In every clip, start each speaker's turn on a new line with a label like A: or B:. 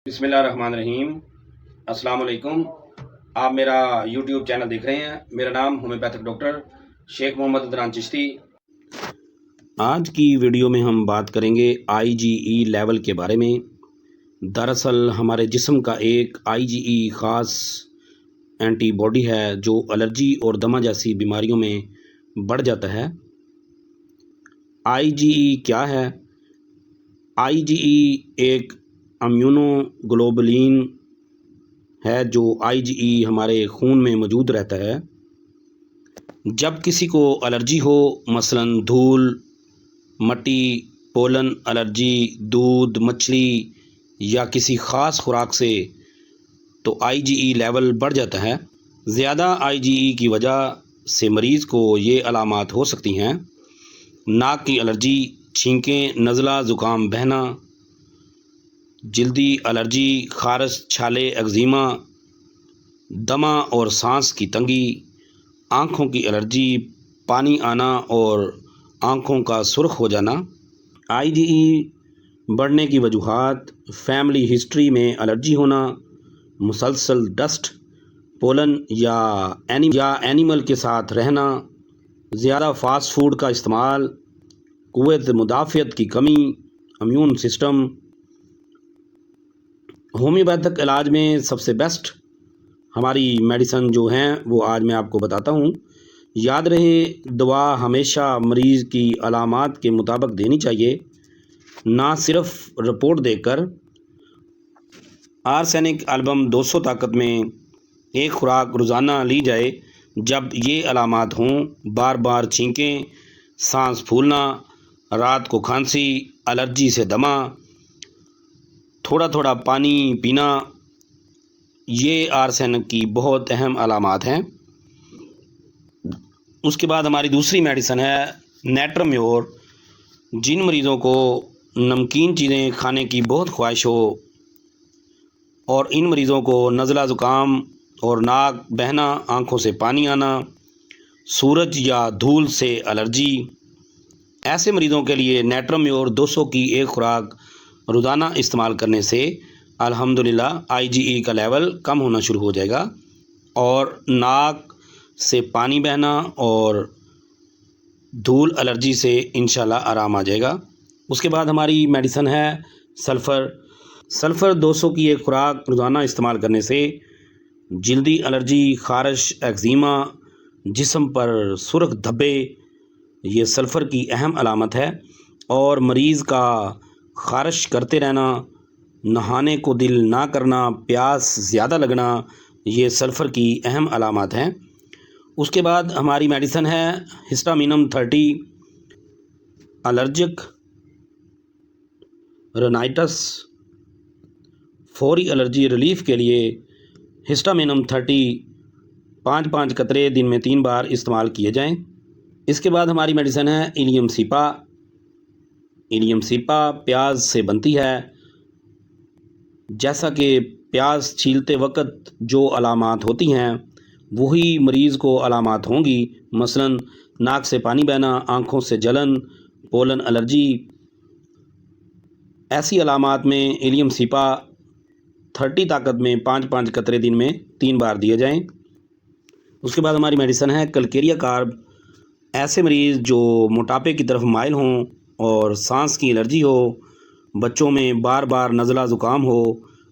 A: بسم اللہ الرحمن الرحیم۔ السلام علیکم۔ آپ میرا یوٹیوب چینل دیکھ رہے ہیں۔ میرا نام ہومیوپیتھک ڈاکٹر شیخ محمد عدنان چشتی۔ آج کی ویڈیو میں ہم بات کریں گے IgE لیول کے بارے میں۔ دراصل ہمارے جسم کا ایک IgE خاص اینٹی باڈی ہے جو الرجی اور دمہ جیسی بیماریوں میں بڑھ جاتا ہے۔ IgE کیا ہے؟ IgE ایک امیونو گلوبولین ہے جو IgE ہمارے خون میں موجود رہتا ہے۔ جب کسی کو الرجی ہو، مثلاً دھول، مٹی، پولن الرجی، دودھ، مچھلی یا کسی خاص خوراک سے، تو IgE لیول بڑھ جاتا ہے۔ زیادہ IgE کی وجہ سے مریض کو یہ علامات ہو سکتی ہیں: ناک کی الرجی، چھینکیں، نزلہ، زکام بہنا، جلدی الرجی، خارش، چھالے، ایگزیما، دمہ اور سانس کی تنگی، آنکھوں کی الرجی، پانی آنا اور آنکھوں کا سرخ ہو جانا۔ IgE بڑھنے کی وجوہات: فیملی ہسٹری میں الرجی ہونا، مسلسل ڈسٹ، پولن یا اینیمل کے ساتھ رہنا، زیادہ فاسٹ فوڈ کا استعمال، قوت مدافعت کی کمی، امیون سسٹم۔ ہومیوپیتھک علاج میں سب سے بیسٹ ہماری میڈیسن جو ہیں وہ آج میں آپ کو بتاتا ہوں۔ یاد رہے، دوا ہمیشہ مریض کی علامات کے مطابق دینی چاہیے، نہ صرف رپورٹ دیکھ کر۔ آرسینک البم 200 طاقت میں ایک خوراک روزانہ لی جائے جب یہ علامات ہوں: بار بار چھینکیں، سانس پھولنا، رات کو کھانسی، الرجی سے دمہ، تھوڑا تھوڑا پانی پینا۔ یہ آرسینک کی بہت اہم علامات ہیں۔ اس کے بعد ہماری دوسری میڈیسن ہے نیٹرمیور۔ جن مریضوں کو نمکین چیزیں کھانے کی بہت خواہش ہو اور ان مریضوں کو نزلہ، زکام اور ناک بہنا، آنکھوں سے پانی آنا، سورج یا دھول سے الرجی، ایسے مریضوں کے لیے نیٹرمیور 200 کی ایک خوراک روزانہ استعمال کرنے سے الحمدللہ IgE کا لیول کم ہونا شروع ہو جائے گا اور ناک سے پانی بہنا اور دھول الرجی سے انشاءاللہ آرام آ جائے گا۔ اس کے بعد ہماری میڈیسن ہے سلفر 200 کی ایک خوراک روزانہ استعمال کرنے سے جلدی الرجی، خارش، ایگزیما، جسم پر سرخ دھبے، یہ سلفر کی اہم علامت ہے، اور مریض کا خارش کرتے رہنا، نہانے کو دل نہ کرنا، پیاس زیادہ لگنا، یہ سلفر کی اہم علامات ہیں۔ اس کے بعد ہماری میڈیسن ہے ہسٹامینم 30۔ الرجک رینائٹس، فوری الرجی ریلیف کے لیے ہسٹامینم 30 5 قطرے دن میں 3 بار استعمال کیے جائیں۔ اس کے بعد ہماری میڈیسن ہے ایلیم سیپا۔ ایلیم سیپا پیاز سے بنتی ہے۔ جیسا کہ پیاز چھیلتے وقت جو علامات ہوتی ہیں وہی مریض کو علامات ہوں گی، مثلاً ناک سے پانی بہنا، آنکھوں سے جلن، پولن الرجی۔ ایسی علامات میں ایلیم سیپا 30 طاقت میں 5 قطرے دن میں 3 بار دیے جائیں۔ اس کے بعد ہماری میڈیسن ہے کلکیریا کارب۔ ایسے مریض جو موٹاپے کی طرف مائل ہوں اور سانس کی الرجی ہو، بچوں میں بار بار نزلہ زکام ہو،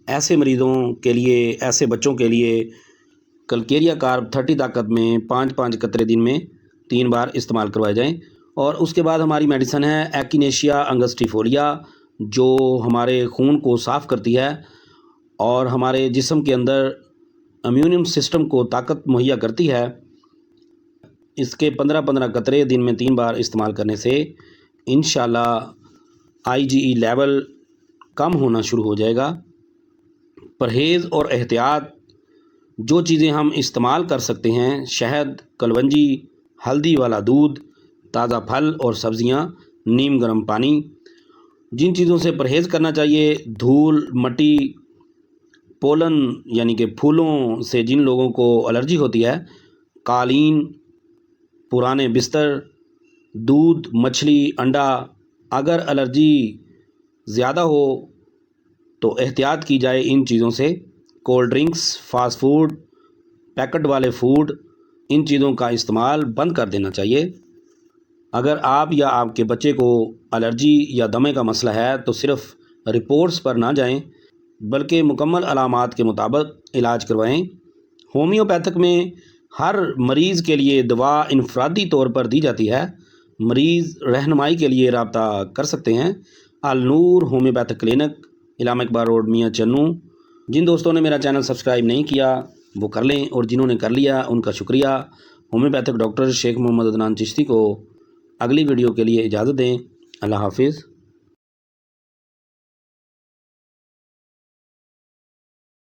A: ایسے مریضوں کے لیے، ایسے بچوں کے لیے کلکیریا کارب 30 طاقت میں 5 قطرے دن میں 3 بار استعمال کروائے جائیں۔ اور اس کے بعد ہماری میڈیسن ہے ایکینیشیا انگسٹیفولیا، جو ہمارے خون کو صاف کرتی ہے اور ہمارے جسم کے اندر امیون سسٹم کو طاقت مہیا کرتی ہے۔ اس کے 15 قطرے دن میں 3 بار استعمال کرنے سے انشاءاللہ IgE لیول کم ہونا شروع ہو جائے گا۔ پرہیز اور احتیاط: جو چیزیں ہم استعمال کر سکتے ہیں: شہد، کلونجی، ہلدی والا دودھ، تازہ پھل اور سبزیاں، نیم گرم پانی۔ جن چیزوں سے پرہیز کرنا چاہیے: دھول، مٹی، پولن یعنی کہ پھولوں سے جن لوگوں کو الرجی ہوتی ہے، قالین، پرانے بستر، دودھ، مچھلی، انڈا۔ اگر الرجی زیادہ ہو تو احتیاط کی جائے ان چیزوں سے۔ Cold drinks, fast food, packet والے فوڈ، ان چیزوں کا استعمال بند کر دینا چاہیے۔ اگر آپ یا آپ کے بچے کو الرجی یا دمے کا مسئلہ ہے تو صرف رپورٹس پر نہ جائیں بلکہ مکمل علامات کے مطابق علاج کروائیں۔ ہومیوپیتھک میں ہر مریض کے لیے دوا انفرادی طور پر دی جاتی ہے۔ مریض رہنمائی کے لیے رابطہ کر سکتے ہیں النور ہومیوپیتھک کلینک، علامہ اقبال روڈ، میاں چنو۔ جن دوستوں نے میرا چینل سبسکرائب نہیں کیا وہ کر لیں، اور جنہوں نے کر لیا ان کا شکریہ۔ ہومیوپیتھک ڈاکٹر شیخ محمد عدنان چشتی کو اگلی ویڈیو کے لیے اجازت دیں۔ اللہ حافظ۔